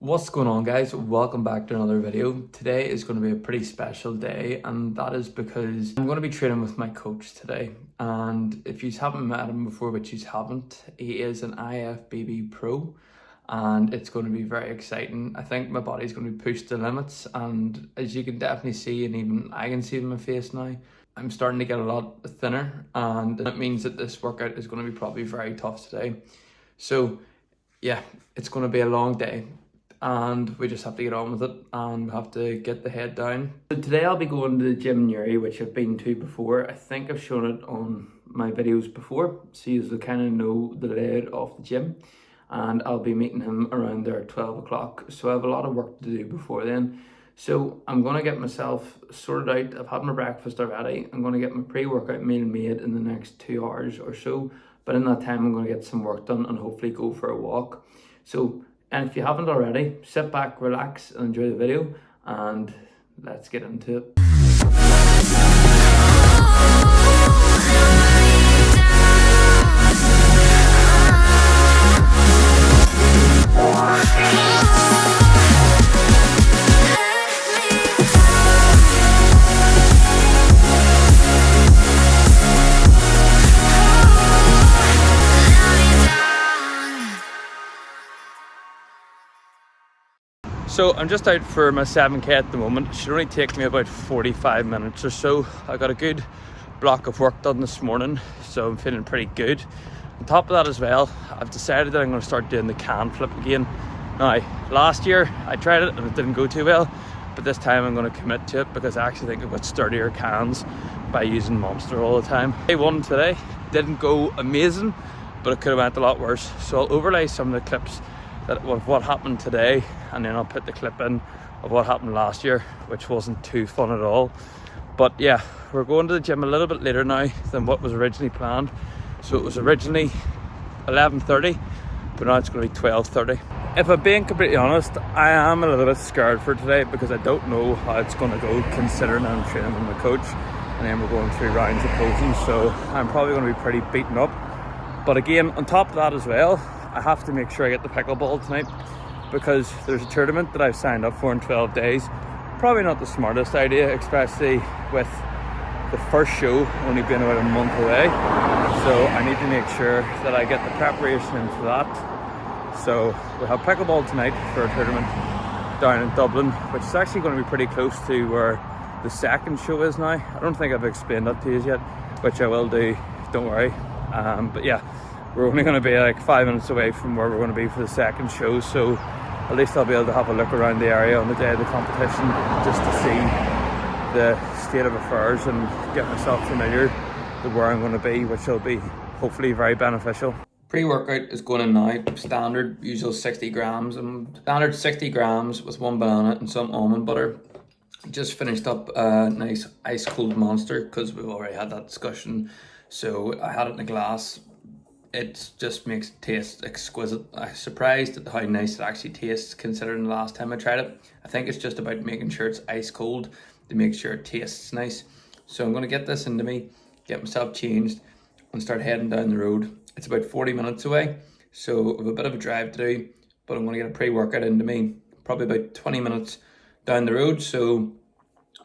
What's going on, guys? Welcome back to another video. Today is going to be a pretty special day, and that is because I'm going to be training with my coach today. And if you haven't met him before, which you haven't, he is an IFBB pro, and it's going to be very exciting. I think my body's going to be pushed to the limits, and as you can definitely see, and even I can see in my face now, I'm starting to get a lot thinner, and that means that this workout is going to be probably very tough today. So yeah, it's going to be a long day, and we just have to get on with it and we have to get the head down. So today I'll be going to the gym in Newry, which I've been to before. I think I've shown it on my videos before, so you kind of know the layout of the gym. And I'll be meeting him around there at 12 o'clock. So I have a lot of work to do before then. So I'm going to get myself sorted out. I've had my breakfast already. I'm going to get my pre-workout meal made in the next 2 hours or so. But in that time, I'm going to get some work done and hopefully go for a walk. And if you haven't already, sit back, relax, and enjoy the video, and let's get into it. So I'm just out for my 7k at the moment. It should only take me about 45 minutes or so. I got a good block of work done this morning, so I'm feeling pretty good. On top of that as well, I've decided that I'm going to start doing the can flip again. Now, last year I tried it and it didn't go too well, but this time I'm going to commit to it because I actually think I've got sturdier cans by using Monster all the time. Day one today didn't go amazing, but it could have went a lot worse. So I'll overlay some of the clips of what happened today, and then I'll put the clip in of what happened last year, which wasn't too fun at all. But yeah, we're going to the gym a little bit later now than what was originally planned. So it was originally 11:30, but now it's going to be 12:30. If I'm being completely honest, I am a little bit scared for today because I don't know how it's going to go, considering I'm training with my coach and then we're going through rounds of posing, so I'm probably going to be pretty beaten up. But again, on top of that as well, I have to make sure I get the pickleball tonight because there's a tournament that I've signed up for in 12 days. Probably not the smartest idea, especially with the first show only being about a month away. So I need to make sure that I get the preparation in for that. So we'll have pickleball tonight for a tournament down in Dublin, which is actually going to be pretty close to where the second show is now. I don't think I've explained that to you yet, which I will do, don't worry. But yeah, we're only going to be like 5 minutes away from where we're going to be for the second show, so at least I'll be able to have a look around the area on the day of the competition just to see the state of affairs and get myself familiar with where I'm going to be, which will be hopefully very beneficial. Pre-workout is going in now, standard usual 60 grams, standard 60 grams with 1 banana and some almond butter. Just finished up a nice ice cold Monster because we've already had that discussion, so I had it in a glass. It just makes it taste exquisite. I'm surprised at how nice it actually tastes considering the last time I tried it. I think it's just about making sure it's ice cold to make sure it tastes nice. So I'm going to get this into me, get myself changed and start heading down the road. It's about 40 minutes away, so I have a bit of a drive to do, but I'm going to get a pre-workout into me, probably about 20 minutes down the road. So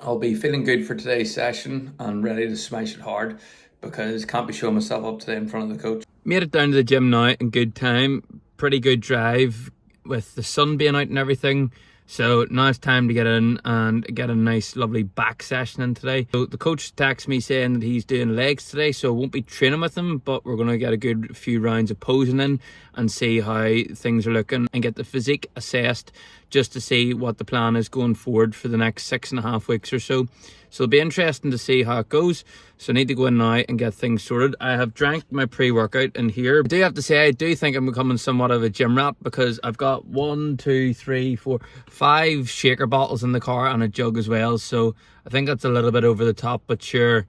I'll be feeling good for today's session and ready to smash it hard because I can't be showing myself up today in front of the coach. Made it down to the gym now in good time. Pretty good drive with the sun being out and everything. So now it's time to get in and get a nice lovely back session in today. So the coach texted me saying that he's doing legs today, so I won't be training with him, but we're going to get a good few rounds of posing in and see how things are looking and get the physique assessed just to see what the plan is going forward for the next 6.5 weeks or so. So it'll be interesting to see how it goes. So I need to go in now and get things sorted. I have drank my pre-workout in here. I do have to say, I do think I'm becoming somewhat of a gym rat because I've got 1, 2, 3, 4, 5 shaker bottles in the car and a jug as well. So I think that's a little bit over the top, but sure,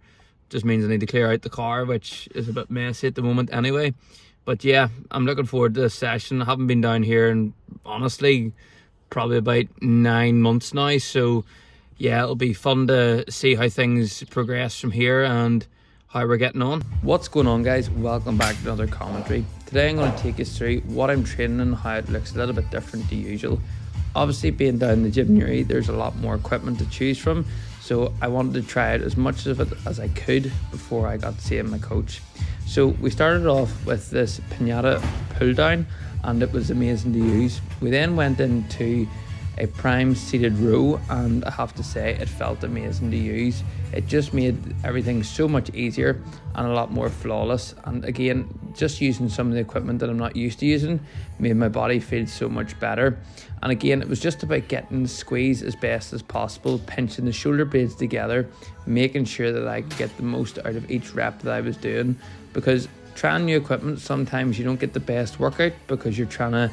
just means I need to clear out the car, which is a bit messy at the moment anyway. But yeah, I'm looking forward to this session. I haven't been down here in, honestly, probably about 9 months now. So yeah, it'll be fun to see how things progress from here and how we're getting on. What's going on, guys? Welcome back to another commentary. Today I'm going to take you through what I'm training and how it looks a little bit different to usual. Obviously, being down in the gym near you, there's a lot more equipment to choose from, so I wanted to try out as much of it as I could before I got seeing my coach. So we started off with this Pinata pull down, and it was amazing to use. We then went into a prime seated row, and I have to say it felt amazing to use. It just made everything so much easier and a lot more flawless, and again, just using some of the equipment that I'm not used to using made my body feel so much better. And again, it was just about getting the squeeze as best as possible, pinching the shoulder blades together, making sure that I could get the most out of each rep that I was doing, because trying new equipment, sometimes you don't get the best workout because you're trying to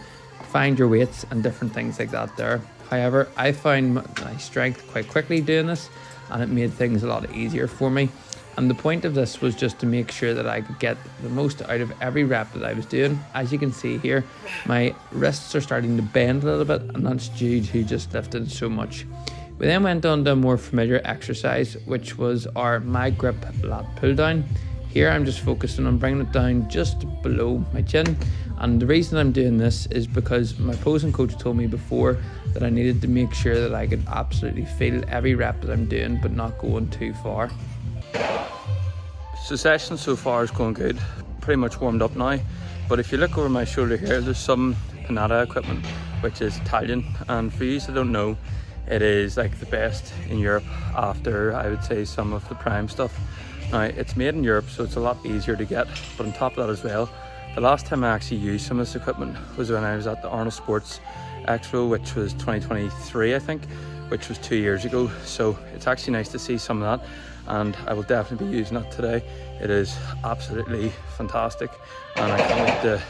find your weights and different things like that there. However, I found my strength quite quickly doing this, and it made things a lot easier for me. And the point of this was just to make sure that I could get the most out of every rep that I was doing. As you can see here, my wrists are starting to bend a little bit, and that's due to just lifting so much. We then went on to a more familiar exercise, which was our My Grip lat pull down. Here I'm just focusing on bringing it down just below my chin, and the reason I'm doing this is because my posing coach told me before that I needed to make sure that I could absolutely feel every rep that I'm doing but not going too far. So session so far is going good, pretty much warmed up now, but if you look over my shoulder here, there's some Pinata equipment which is Italian, and for you who don't know, it is like the best in Europe after, I would say, some of the Prime stuff. Now, it's made in Europe, so it's a lot easier to get, but on top of that as well, the last time I actually used some of this equipment was when I was at the Arnold Sports Expo, which was 2023, I think, which was 2 years ago. So it's actually nice to see some of that, and I will definitely be using that today. It is absolutely fantastic, and I can't wait to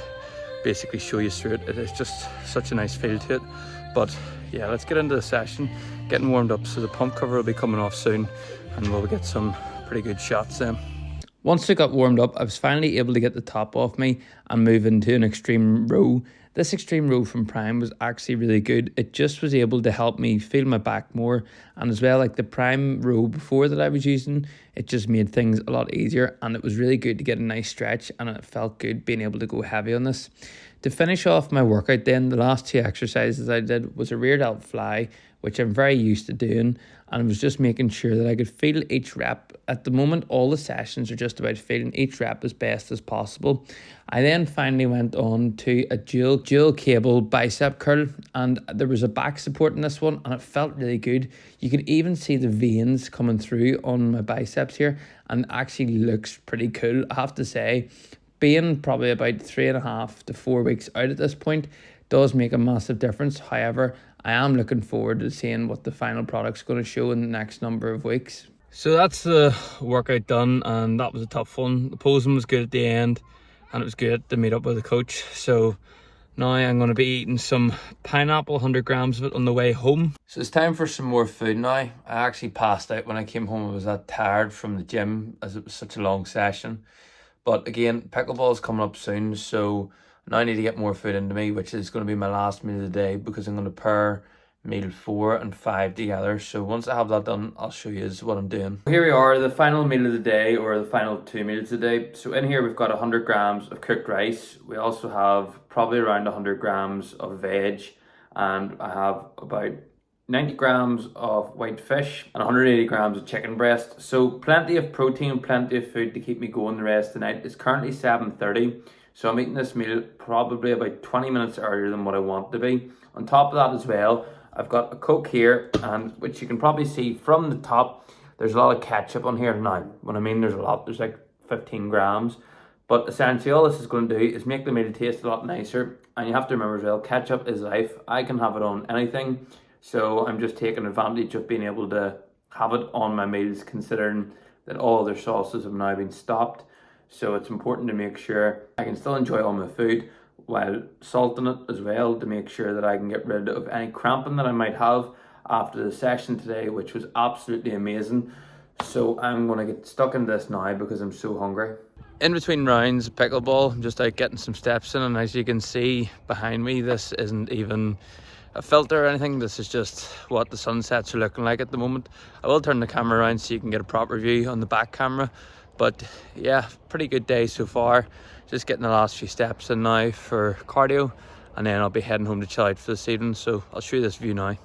basically show you through it. It is just such a nice feel to it. But yeah, let's get into the session, getting warmed up. So the pump cover will be coming off soon, and we'll get some pretty good shots then. Once it got warmed up, I was finally able to get the top off me and move into an extreme row. This extreme row from Prime was actually really good. It just was able to help me feel my back more, and as well, like the Prime row before that I was using, it just made things a lot easier, and it was really good to get a nice stretch, and it felt good being able to go heavy on this. To finish off my workout then, the last two exercises I did was a rear delt fly, which I'm very used to doing, and I was just making sure that I could feel each rep. At the moment, all the sessions are just about feeling each rep as best as possible. I then finally went on to a dual cable bicep curl, and there was a back support in this one, and it felt really good. You can even see the veins coming through on my biceps here, and it actually looks pretty cool, I have to say. Being probably about 3.5 to 4 weeks out at this point does make a massive difference. However, I am looking forward to seeing what the final product's going to show in the next number of weeks. So that's the workout done, and that was a tough one. The posing was good at the end, and it was good to meet up with the coach. So now I'm going to be eating some pineapple, 100 grams of it on the way home. So it's time for some more food now. I actually passed out when I came home. I was that tired from the gym as it was such a long session. But again, pickleball is coming up soon, so now I need to get more food into me, which is going to be my last meal of the day, because I'm going to pair meal 4 and 5 together. So once I have that done, I'll show you what I'm doing. Here we are, the final meal of the day, or the final 2 meals of the day. So in here we've got 100 grams of cooked rice. We also have probably around 100 grams of veg, and I have about 90 grams of white fish and 180 grams of chicken breast. So plenty of protein, plenty of food to keep me going the rest of the night. It's currently 7:30, so I'm eating this meal probably about 20 minutes earlier than what I want to be. On top of that as well, I've got a Coke here, and which you can probably see from the top, there's a lot of ketchup on here now. When I mean there's a lot, there's like 15 grams. But essentially all this is going to do is make the meal taste a lot nicer. And you have to remember as well, ketchup is life. I can have it on anything. So I'm just taking advantage of being able to have it on my meals, considering that all other sauces have now been stopped. So it's important to make sure I can still enjoy all my food while salting it as well, to make sure that I can get rid of any cramping that I might have after the session today, which was absolutely amazing. So I'm going to get stuck in this now because I'm so hungry. In between rounds of pickleball, I'm just out getting some steps in, and as you can see behind me, this isn't even a filter or anything. This is just what the sunsets are looking like at the moment. I will turn the camera around so you can get a proper view on the back camera. But yeah, pretty good day so far. Just getting the last few steps in now for cardio, and then I'll be heading home to chill out for this evening. So I'll show you this view now.